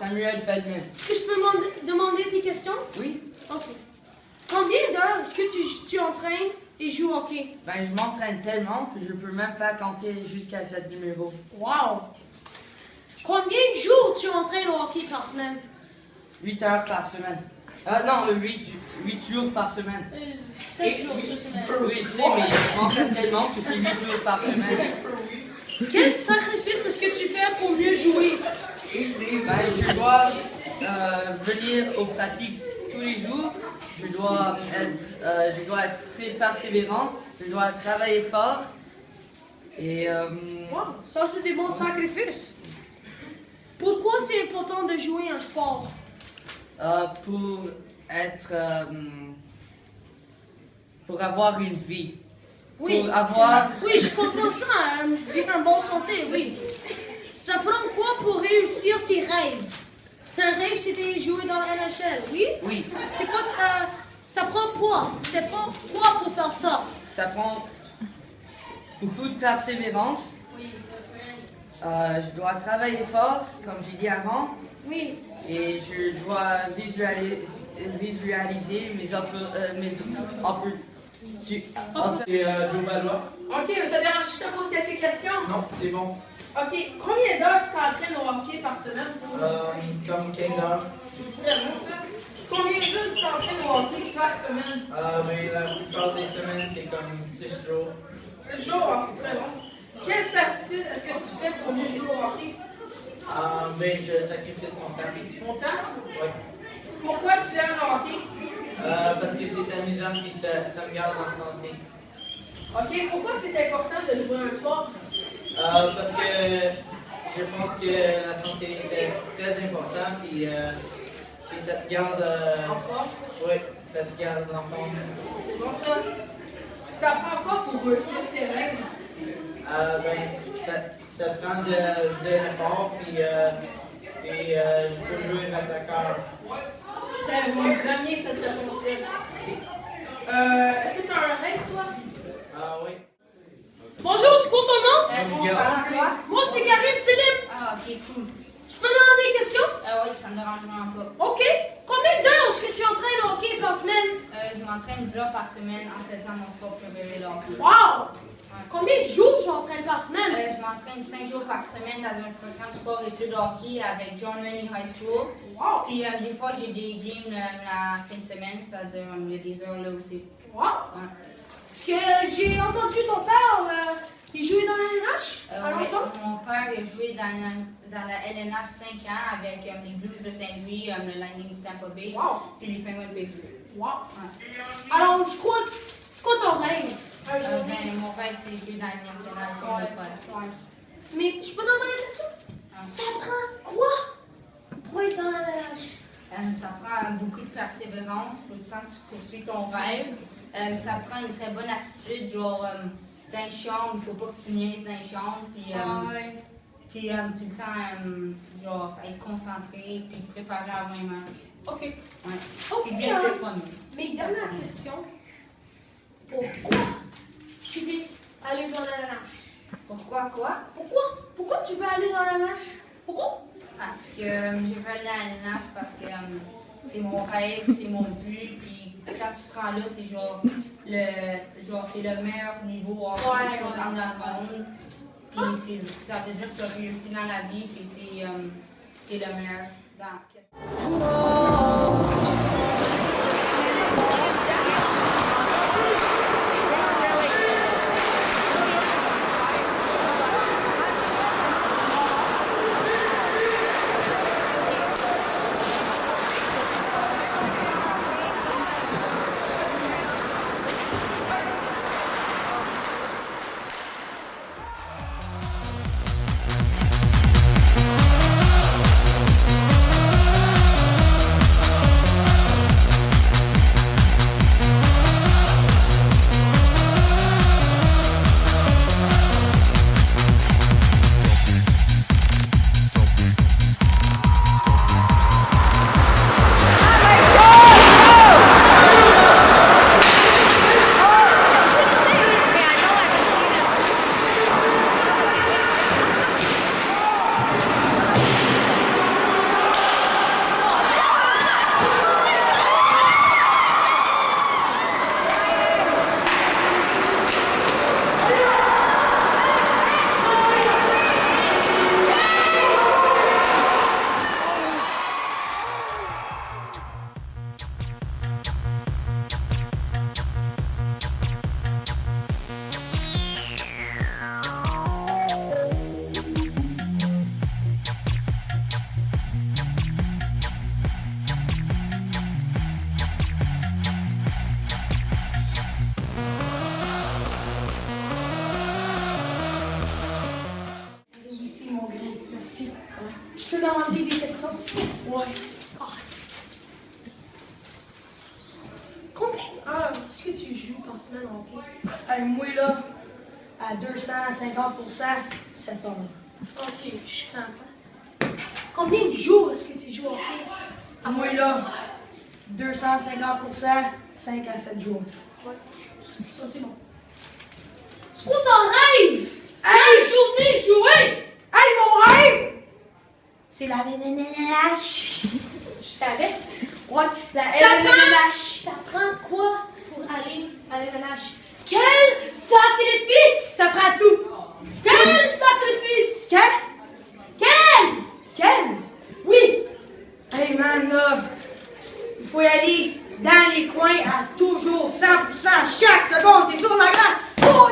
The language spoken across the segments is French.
Samuel Feldman. Est-ce que je peux demander des questions? Oui. Ok. Combien d'heures est-ce que tu entraînes et joues au hockey? Ben, je m'entraîne tellement que je peux même pas compter jusqu'à 7 numéros. Wow! Combien de jours tu entraînes au hockey par semaine? 8 heures par semaine. Non, 8 jours par semaine. 7 jours sur semaine. Oui, je sais, mais je m'entraîne tellement que c'est 8 jours par semaine. Quel sacrifice est-ce que tu fais pour mieux jouer? Ben, je dois venir aux pratiques tous les jours. Je dois être très persévérant. Je dois travailler fort. Et Wow, ça c'est des bons sacrifices. Pourquoi c'est important de jouer un sport? pour avoir une vie. Oui. Pour avoir... Oui, je comprends ça, un bon santé, oui. Ça prend quoi pour réussir tes rêves? C'est un rêve, c'était jouer dans la NHL, oui? Oui. C'est quoi, ça prend quoi? C'est pas quoi pour faire ça? Ça prend beaucoup de persévérance. Oui. Je dois travailler fort, comme j'ai dit avant. Oui. Et je dois visualiser mes Et Joe Valois. Ok, ça dérange si je te pose quelques questions? Non, c'est bon. Ok, combien d'heures tu t'entraînes au hockey par semaine? Comme 15 heures. C'est très bon ça. Combien de jours tu t'entraînes au hockey par semaine? Mais la plupart des semaines, c'est comme 6 jours. 6 jours, c'est très bon. Quel sacrifice est-ce que tu fais pour mieux jouer au hockey? Je sacrifie mon temps. Mon temps? Oui. Pourquoi tu aimes le hockey? Parce que c'est amusant et ça me garde en santé. Ok, pourquoi c'est important de jouer un sport? Parce que je pense que la santé est très importante et ça te garde... En forme? Oui, ça te garde en forme. C'est bon ça. Ça prend quoi pour réussir tes rêves? Ça prend de l'effort puis il faut jouer avec le cœur. Très bon, j'aime bien cette réponse-là. Est-ce que tu as un rêve, toi? Oui. Bonjour, c'est quoi ton nom? Bonjour, toi? Moi, c'est Karim Selim. Ah, ok, cool. Je peux demander des questions? Oui, ça me dérange vraiment pas. Ok. Combien d'heures est-ce que tu entraînes au hockey par semaine? Je m'entraîne 10 heures par semaine en faisant mon sport préféré, le hockey. Wow! Combien de jours tu entraînes par semaine? Je m'entraîne 5 jours par semaine dans un programme sport-études hockey avec John Rennie High School. Wow! Puis des fois, j'ai des games la fin de semaine, c'est-à-dire il y a des heures là aussi. Wow! Ouais. Parce que j'ai entendu ton père, il jouait dans la LNH à Ouais, longtemps? mon père a joué dans la LNH 5 ans avec les Blues de Saint-Louis, le Lightning de Tampa Bay, Wow! puis les Penguins de Pittsburgh. Wow! Ouais. Alors, c'est quoi ton rêve? Un jour Mon rêve, c'est jouer dans la nationale comme mon père. Ouais. Mais je peux demander une question? Ça prend quoi pour être dans la LNH? Ça prend beaucoup de persévérance, il faut le temps que tu poursuis ton rêve. Ça prend une très bonne attitude, genre dans les chambres, il ne faut pas que tu niaises dans les chambres, puis tout le temps genre, être concentré, puis préparer avant un match. Ok. Ouais. Ok. Puis bien le fun. Mais dernière question. Pourquoi tu veux aller dans la LNH? Pourquoi quoi? Pourquoi tu veux aller dans la LNH? Pourquoi? Parce que je veux aller à l'NH parce que c'est mon rêve, c'est mon but, puis quand tu te rends là, c'est c'est le meilleur niveau en dans le monde. Puis ça veut dire que tu as réussi dans la vie, puis c'est le meilleur dans demander des questions, s'il vous plaît? Ouais. Ah. Combien d'heures est-ce que tu joues par semaine au hockey? Hey, moi, là, à 250%, 7 heures. Ok, je comprends. Combien de jours est-ce que tu joues au hockey? Moi, là, 250%, 5 à 7 jours. Ouais, ça c'est bon. C'est quoi ton rêve? Hey! Quelle journée jouer? Hey, mon rêve! C'est la LNH. Je savais. Ouais, la Ça LNH. Ça prend quoi pour aller à l'NH? Quel sacrifice! Ça prend tout. Quel sacrifice! Quel? Quel? Oui. Hey, man, là, il faut y aller dans les coins à toujours 100% chaque seconde. T'es sur la grande. Oh,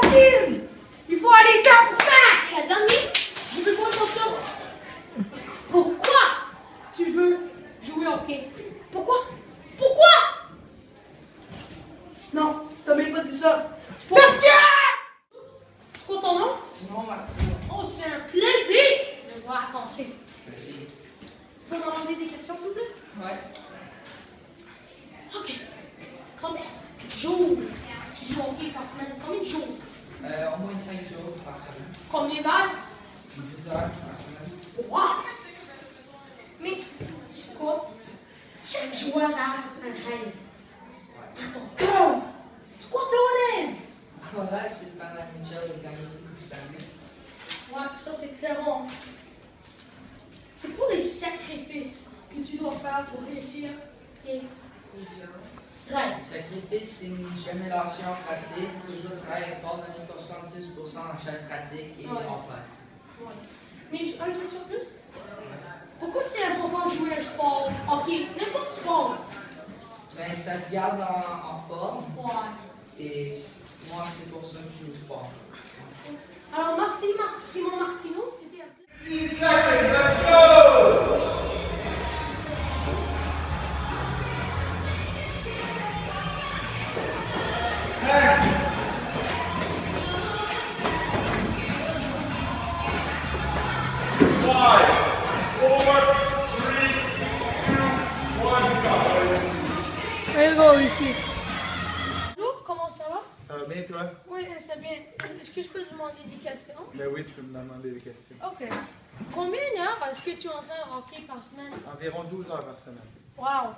il faut aller 100%. Et la dernière, je veux voir ton ça. Pourquoi tu veux jouer au hockey? Pourquoi? Pourquoi? Non, t'as même pas dit ça. Parce que... C'est quoi ton nom? Simon Martin. Oh, c'est un plaisir de vous rencontrer. Merci. Tu peux me demander des questions, s'il vous plaît? Ouais. Ok. Combien de jours tu joues au hockey par semaine? Combien de jours? Au moins 5 jours par semaine. Combien d'heures? 10 heures par semaine. Wow! Mais, c'est quoi? Chaque joueur a un rêve. À ton cœur! C'est quoi ton rêve? Mon rêve, c'est de faire la NHL et gagner le Coupe Stanley. Ouais, ça c'est très bon. C'est quoi les sacrifices que tu dois faire pour réussir tes rêves? Le sacrifice, c'est ne jamais lâcher en pratique, toujours travailler fort, donner ton 110% dans chaque pratique et Ouais. en face. Ouais. Mais j'ai une question plus. Pourquoi c'est important de jouer un sport? Ok, n'importe sport. Ben, ça te garde en forme Ouais. et moi, c'est pour ça que je joue au sport. Alors merci Simon Martineau, c'était un 15 seconds, let's go! Five, four, three, two, one, go. Let's go ici. Bonjour, comment ça va? Ça va bien, toi? Oui, c'est bien. Est-ce que je peux demander des questions? Ben oui, tu peux me demander des questions. Ok. Combien d'heures est-ce que tu entraînes au hockey par semaine? Environ 12 heures par semaine. Wow.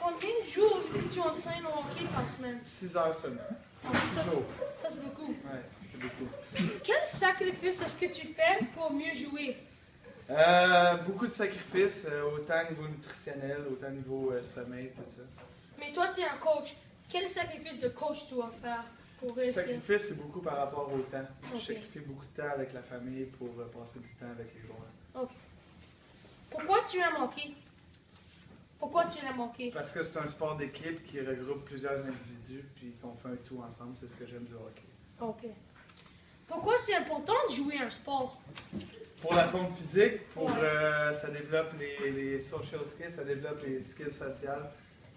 Combien de jours est-ce que tu entraînes au hockey par semaine? 6 heures seulement. Oh, ça, jours. c'est beaucoup. Ouais, c'est beaucoup. Quel sacrifice est-ce que tu fais pour mieux jouer? Beaucoup de sacrifices, autant au niveau nutritionnel, autant au niveau sommeil, tout ça. Mais toi, tu es un coach. Quel sacrifice de coach tu dois faire pour Le réussir? sacrifice, c'est beaucoup par rapport au temps. Ok. Je sacrifie beaucoup de temps avec la famille pour passer du temps avec les joueurs. Ok. Pourquoi tu aimes hockey? Pourquoi tu aimes hockey? Parce que c'est un sport d'équipe qui regroupe plusieurs individus puis qu'on fait un tout ensemble. C'est ce que j'aime du hockey. Ok. Pourquoi c'est important de jouer un sport? Pour la forme physique, ça développe les social skills, ça développe les skills sociales.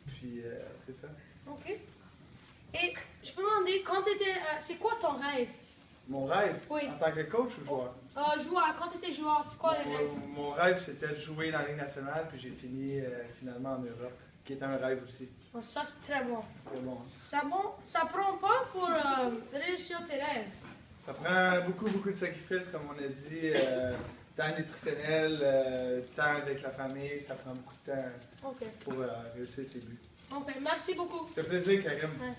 Puis c'est ça. Ok. Et je peux demander, quand tu étais. C'est quoi ton rêve? Mon rêve, Oui. en tant que coach ou joueur? Joueur, quand tu étais joueur, c'est quoi le rêve? Mon rêve, c'était de jouer dans la Ligue nationale, puis j'ai fini finalement en Europe, qui est un rêve aussi. Oh, ça, c'est très bon. C'est bon. Ça prend pas pour réussir tes rêves. Ça prend beaucoup, beaucoup de sacrifices, comme on a dit. Temps nutritionnel, temps avec la famille, ça prend beaucoup de temps Ok. pour réussir ses buts. Ok, merci beaucoup. Ça fait plaisir, Karim. Ouais.